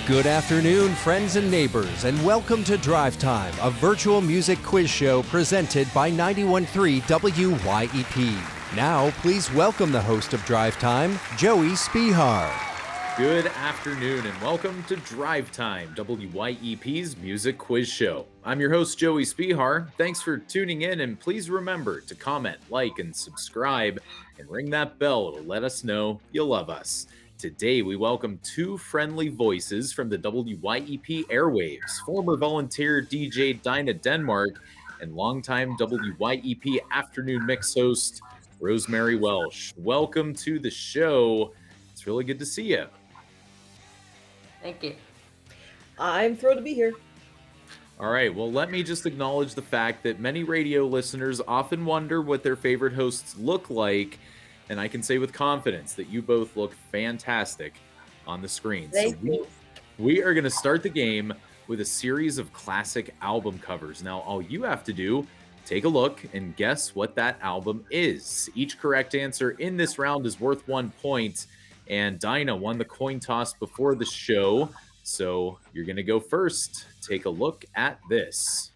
Good afternoon, friends and neighbors, and welcome to Drive Time, a virtual music quiz show presented by 91.3 WYEP. Now, please welcome the host of Drive Time, Joey Spehar. Good afternoon, and welcome to Drive Time, WYEP's music quiz show. I'm your host, Joey Spehar. Thanks for tuning in, and please remember to comment, like, and subscribe, and ring that bell to let us know you love us. Today, we welcome two friendly voices from the WYEP airwaves, former volunteer DJ Dinah Demark and longtime WYEP afternoon mix host Rosemary Welsch. Welcome to the show. It's really good to see you. Thank you. I'm thrilled to be here. All right, well, let me just acknowledge the fact that many radio listeners often wonder what their favorite hosts look like. And I can say with confidence that you both look fantastic on the screen. Thank you. We are going to start the game with a series of classic album covers. Now, all you have to do, take a look and guess what that album is. Each correct answer in this round is worth 1 point. And Dinah won the coin toss before the show. So you're going to go first. Take a look at this.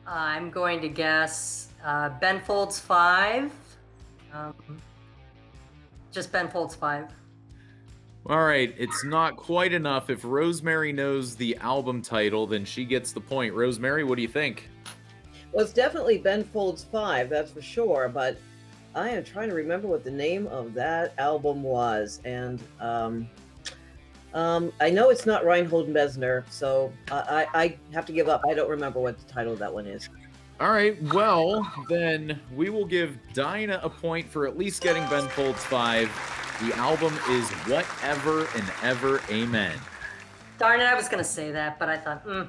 I'm going to guess Ben Folds 5. Just Ben Folds 5. All right, it's not quite enough. If Rosemary knows the album title, then she gets the point. Rosemary, what do you think? Well, it's definitely Ben Folds 5, that's for sure, but I am trying to remember what the name of that album was, and I know it's not Reinhold Messner, so I have to give up. I don't remember what the title of that one is. All right, well, then we will give Dinah a point for at least getting Ben Folds 5. The album is Whatever and Ever Amen. Darn it, I was going to say that, but I thought, yeah.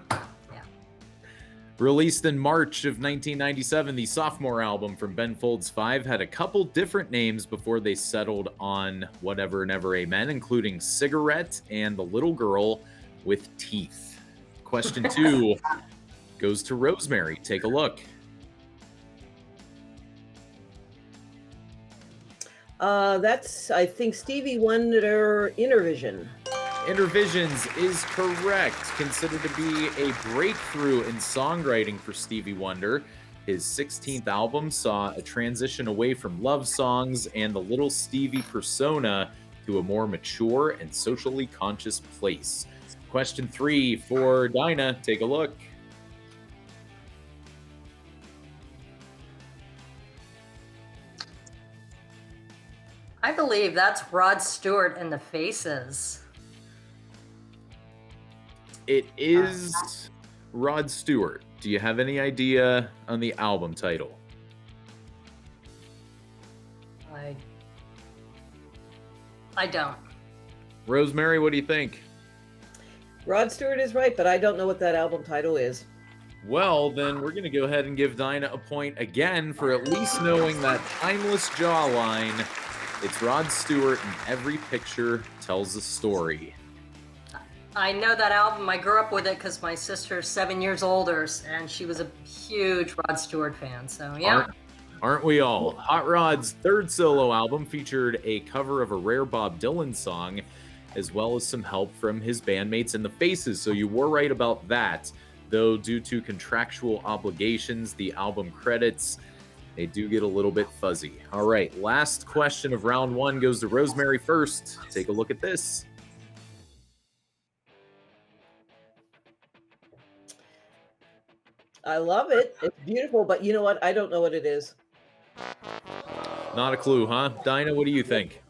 Released in March of 1997, the sophomore album from Ben Folds 5 had a couple different names before they settled on Whatever and Ever Amen, including Cigarette and The Little Girl with Teeth. Question 2 goes to Rosemary. Take a look. That's, I think, Stevie Wonder, Intervision. Intervisions is correct. Considered to be a breakthrough in songwriting for Stevie Wonder. His 16th album saw a transition away from love songs and the little Stevie persona to a more mature and socially conscious place. Question 3 for Dinah. Take a look. I believe that's Rod Stewart and the Faces. It is Rod Stewart. Do you have any idea on the album title? I don't. Rosemary, what do you think? Rod Stewart is right, but I don't know what that album title is. Well, then we're going to go ahead and give Dinah a point again for at least knowing that timeless jawline. It's Rod Stewart, and Every Picture Tells a Story. I know that album. I grew up with it because my sister's 7 years older, and she was a huge Rod Stewart fan. So, yeah. Aren't we all? Hot Rod's third solo album featured a cover of a rare Bob Dylan song, as well as some help from his bandmates in the Faces. So you were right about that. Though due to contractual obligations, the album credits, they do get a little bit fuzzy. All right, last question of round 1 goes to Rosemary first. Take a look at this. I love it. It's beautiful, but you know what? I don't know what it is. Not a clue, huh? Dinah, what do you think?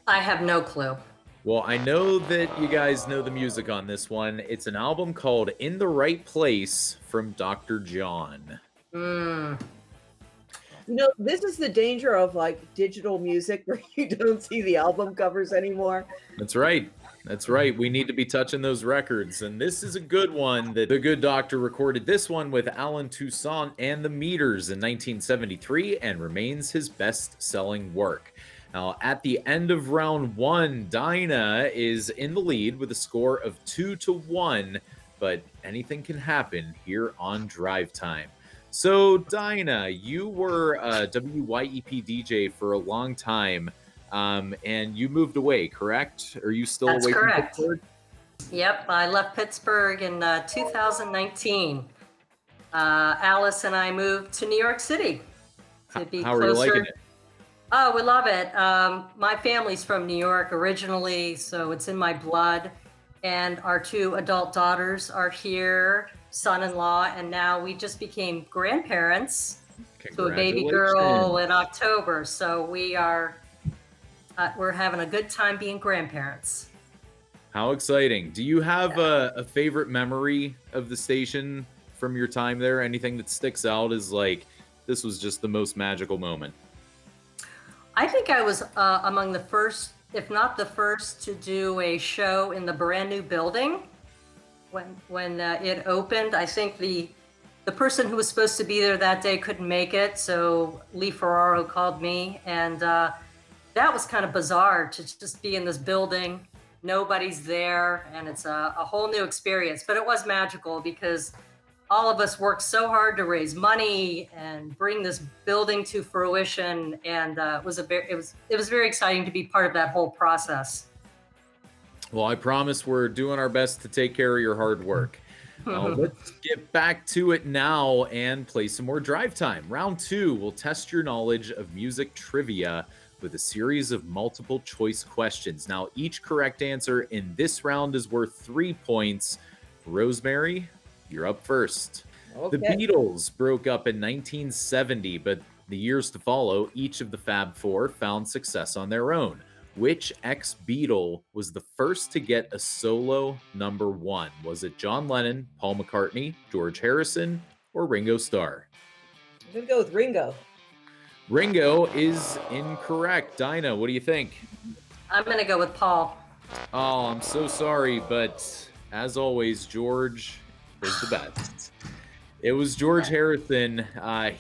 I have no clue. Well, I know that you guys know the music on this one. It's an album called In the Right Place from Dr. John. You know, this is the danger of like digital music where you don't see the album covers anymore. That's right. That's right. We need to be touching those records. And this is a good one that the good doctor recorded this one with Alan Toussaint and the Meters in 1973 and remains his best-selling work. Now, at the end of round 1, Dinah is in the lead with a score of 2-1, but anything can happen here on Drive Time. So, Dinah, you were a WYEP DJ for a long time, and you moved away, correct? Are you still That's away from correct. Pittsburgh? Yep, I left Pittsburgh in 2019. Alice and I moved to New York City to be How are closer. you liking it? Oh, we love it. My family's from New York originally, so it's in my blood. And our 2 adult daughters are here, son-in-law, and now we just became grandparents to a baby girl in October. So we're having a good time being grandparents. How exciting. Do you have a favorite memory of the station from your time there? Anything that sticks out as like, this was just the most magical moment? I think I was among the first, if not the first, to do a show in the brand new building when it opened. I think the person who was supposed to be there that day couldn't make it, so Lee Ferraro called me, and that was kind of bizarre to just be in this building. Nobody's there, and it's a whole new experience. But it was magical because all of us worked so hard to raise money and bring this building to fruition, and it was very exciting to be part of that whole process. Well, I promise we're doing our best to take care of your hard work. Let's get back to it now and play some more Drive Time. Round 2 will test your knowledge of music trivia with a series of multiple choice questions. Now, each correct answer in this round is worth 3 points. Rosemary, you're up first. Okay. The Beatles broke up in 1970, but the years to follow, each of the Fab Four found success on their own. Which ex-Beatle was the first to get a solo #1? Was it John Lennon, Paul McCartney, George Harrison, or Ringo Starr? I'm going to go with Ringo. Ringo is incorrect. Dinah, what do you think? I'm going to go with Paul. Oh, I'm so sorry, but as always, George was the best. It was George Harrison.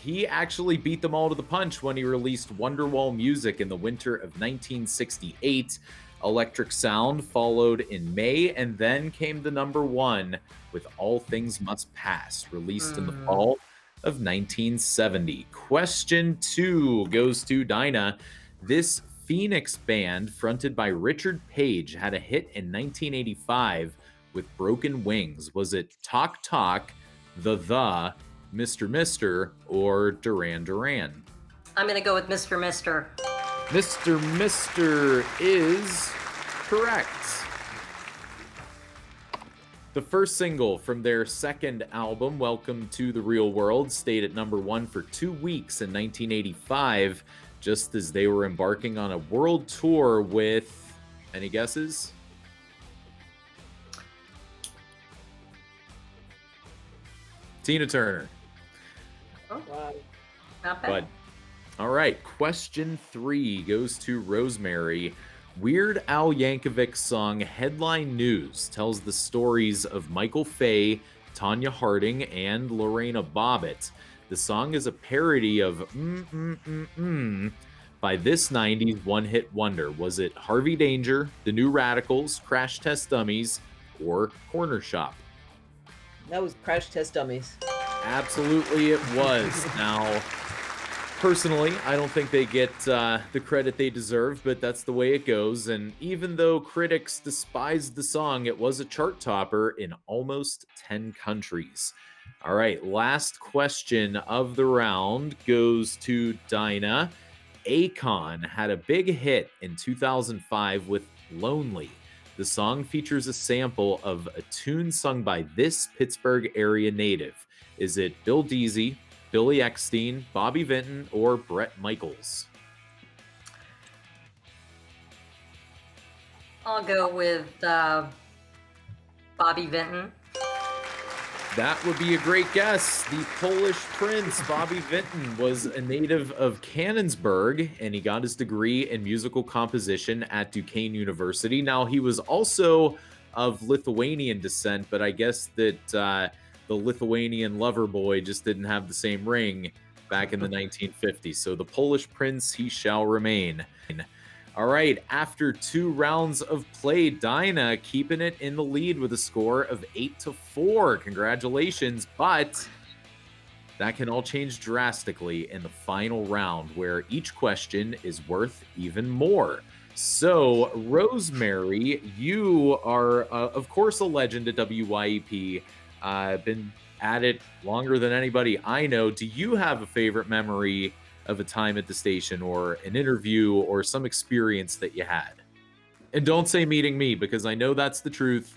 He actually beat them all to the punch when he released Wonderwall Music in the winter of 1968. Electric Sound followed in May, and then came the #1 with All Things Must Pass, released in the fall of 1970. Question 2 goes to Dinah. This Phoenix band, fronted by Richard Page, had a hit in 1985 with Broken Wings. Was it Talk Talk, The, Mr. Mister, or Duran Duran? I'm going to go with Mr. Mister. Mr. Mister is correct. The first single from their second album, Welcome to the Real World, stayed at #1 for 2 weeks in 1985, just as they were embarking on a world tour with, any guesses? Tina Turner. Oh, Wow. not bad. But all right, question 3 goes to Rosemary. Weird Al Yankovic's song Headline News tells the stories of Michael Fay, Tonya Harding, and Lorena Bobbitt. The song is a parody of by this 90s one-hit wonder. Was it Harvey Danger, The New Radicals, Crash Test Dummies, or Corner Shop? That was Crash Test Dummies. Absolutely it was. Now, personally, I don't think they get the credit they deserve, but that's the way it goes. And even though critics despised the song, it was a chart topper in almost 10 countries. All right, last question of the round goes to Dinah. Akon had a big hit in 2005 with Lonely. The song features a sample of a tune sung by this Pittsburgh area native. Is it Bill Deasy, Billy Eckstein, Bobby Vinton, or Bret Michaels? I'll go with Bobby Vinton. That would be a great guess. The Polish prince, Bobby Vinton, was a native of Canonsburg, and he got his degree in musical composition at Duquesne University. Now, he was also of Lithuanian descent, but I guess that the Lithuanian lover boy just didn't have the same ring back in the 1950s. So the Polish prince, he shall remain. All right, after 2 rounds of play, Dinah keeping it in the lead with a score of 8-4. Congratulations, but That can all change drastically in the final round, where each question is worth even more. So, Rosemary, you are, of course, a legend at WYEP. Been at it longer than anybody I know. Do you have a favorite memory of a time at the station, or an interview, or some experience that you had? And don't say meeting me, because I know that's the truth,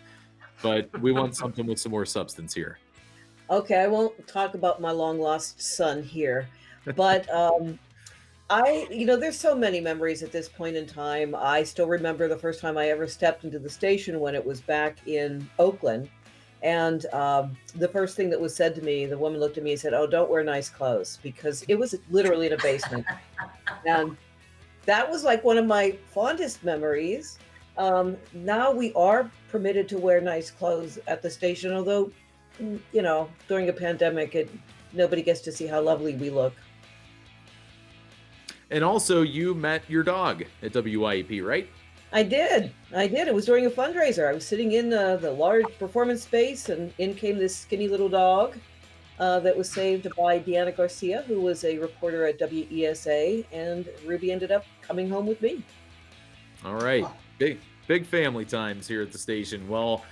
but we want something with some more substance here. Okay, I won't talk about my long lost son here, but there's so many memories at this point in time. I still remember the first time I ever stepped into the station when it was back in Oakland. And the first thing that was said to me, the woman looked at me and said, "Oh, don't wear nice clothes," because it was literally in a basement. And that was like one of my fondest memories. Now we are permitted to wear nice clothes at the station, although, during a pandemic, nobody gets to see how lovely we look. And also, you met your dog at WYEP, right? I did. It was during a fundraiser. I was sitting in the large performance space, and in came this skinny little dog that was saved by Deanna Garcia, who was a reporter at WESA, and Ruby ended up coming home with me. All right. Big family times here at the station. Well,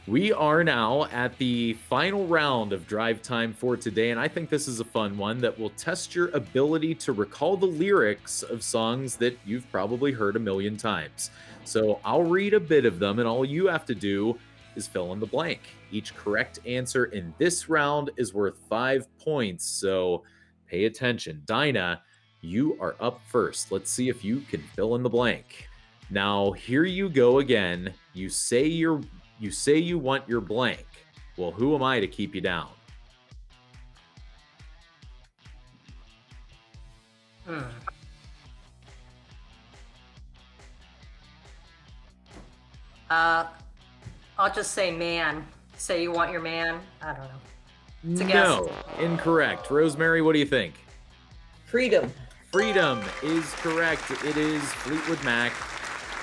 we are now at the final round of Drive Time for today, and I think this is a fun one that will test your ability to recall the lyrics of songs that you've probably heard a million times. So I'll read a bit of them, and all you have to do is fill in the blank. Each correct answer in this round is worth 5 points, so pay attention. Dinah, you are up first. Let's see if you can fill in the blank. Now, here you go again. You say you want your blank. Well, who am I to keep you down? I'll just say man. Say you want your man. I don't know. It's a guess. No, incorrect. Rosemary, what do you think? Freedom. Freedom is correct. It is Fleetwood Mac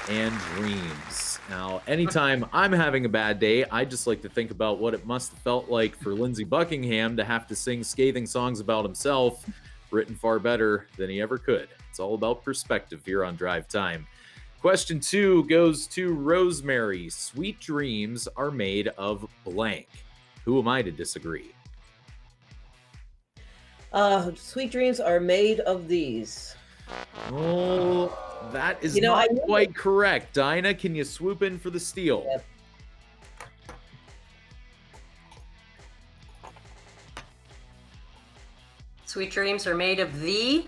and Dreams. Now, anytime I'm having a bad day, I just like to think about what it must have felt like for Lindsey Buckingham to have to sing scathing songs about himself, written far better than he ever could. It's all about perspective here on Drive Time. Question 2 goes to Rosemary. Sweet dreams are made of blank. Who am I to disagree? Sweet dreams are made of these. Oh, that is not quite correct. Dinah, can you swoop in for the steal? Yep. Sweet dreams are made of the...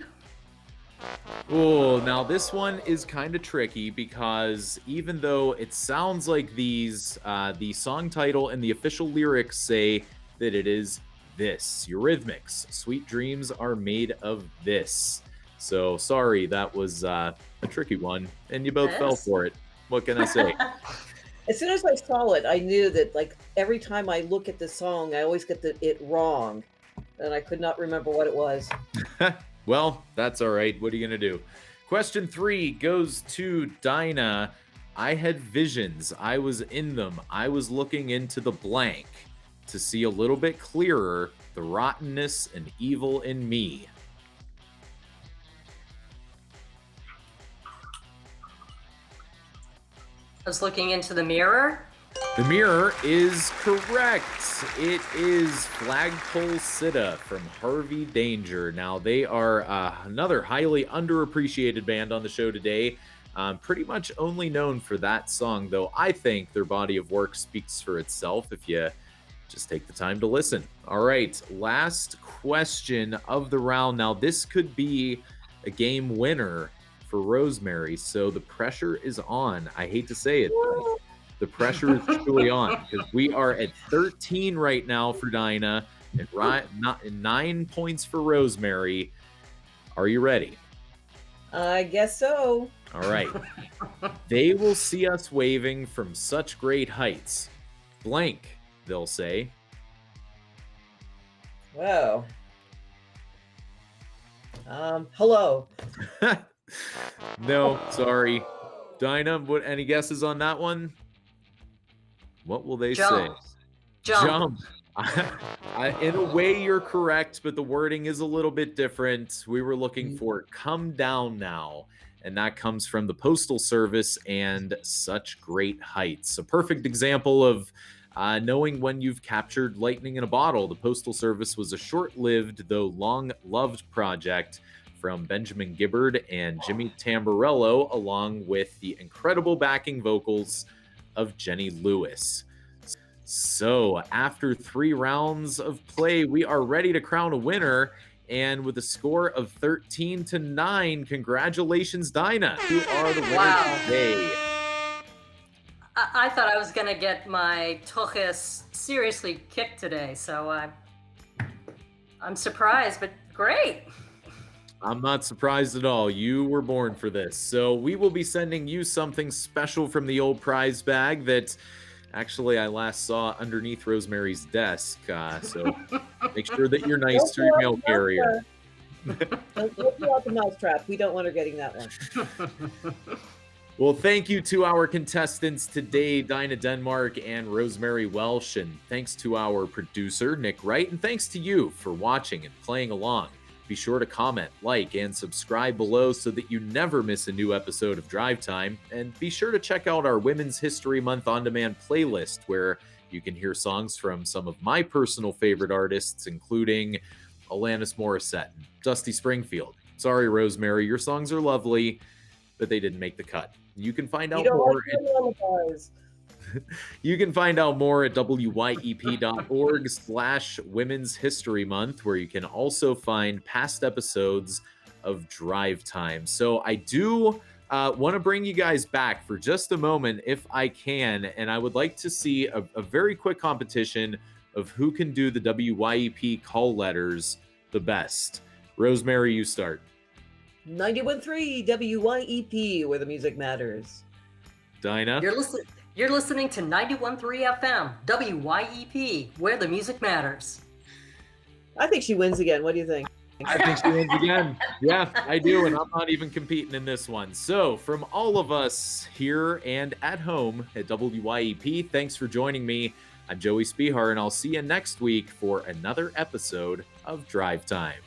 Oh, now this one is kind of tricky, because even though it sounds like these, the song title and the official lyrics say that it is this, Eurythmics. Sweet dreams are made of this. So sorry, that was a tricky one, and you both fell for it. What can I say? As soon as I saw it, I knew that, like, every time I look at the song, I always get it wrong, and I could not remember what it was. Well, that's all right. What are you going to do? Question 3 goes to Dinah. I had visions. I was in them. I was looking into the blank to see a little bit clearer the rottenness and evil in me. I was looking into the mirror. The mirror is correct. It is Flagpole Sitta from Harvey Danger. Now, they are another highly underappreciated band on the show today. Pretty much only known for that song, though I think their body of work speaks for itself if you just take the time to listen. All right, last question of the round. Now, this could be a game winner for Rosemary, so the pressure is on. I hate to say it, but the pressure is truly on, because we are at 13 right now for Dinah and 9 points for Rosemary. Are you ready? I guess so. All right. They will see us waving from such great heights. Blank, they'll say. Wow. Hello. No, sorry. Dinah, any guesses on that one? What will they say? Jump. In a way, you're correct, but the wording is a little bit different. We were looking for Come Down Now, and that comes from the Postal Service and Such Great Heights. A perfect example of knowing when you've captured lightning in a bottle. The Postal Service was a short-lived, though long-loved project from Benjamin Gibbard and Jimmy Tamborello, along with the incredible backing vocals of Jenny Lewis. So after 3 rounds of play, we are ready to crown a winner. And with a score of 13-9, congratulations, Dinah. You are the winner today. I thought I was going to get my tuchus seriously kicked today, so I'm surprised, but great. I'm not surprised at all. You were born for this. So we will be sending you something special from the old prize bag that actually I last saw underneath Rosemary's desk. So make sure that you're nice to your mail carrier. Don't pull out the mousetrap. We don't want her getting that one. Well, thank you to our contestants today, Dinah Demark and Rosemary Welsch, and thanks to our producer, Nick Wright, and thanks to you for watching and playing along. Be sure to comment, like, and subscribe below so that you never miss a new episode of Drive Time, and be sure to check out our Women's History Month on-demand playlist, where you can hear songs from some of my personal favorite artists, including Alanis Morissette and Dusty Springfield. Sorry, Rosemary, your songs are lovely, but they didn't make the cut. You can find out more. You can find out more at wyep.org/Women's History Month, where you can also find past episodes of Drive Time. So I do want to bring you guys back for just a moment, if I can, and I would like to see a very quick competition of who can do the WYEP call letters the best. Rosemary, you start. 91.3 WYEP, where the music matters. Dinah? You're listening to 91.3 FM, WYEP, where the music matters. I think she wins again. What do you think? I think she wins again. Yeah, I do, and I'm not even competing in this one. So, from all of us here and at home at WYEP, thanks for joining me. I'm Joey Spehar, and I'll see you next week for another episode of Drive Time.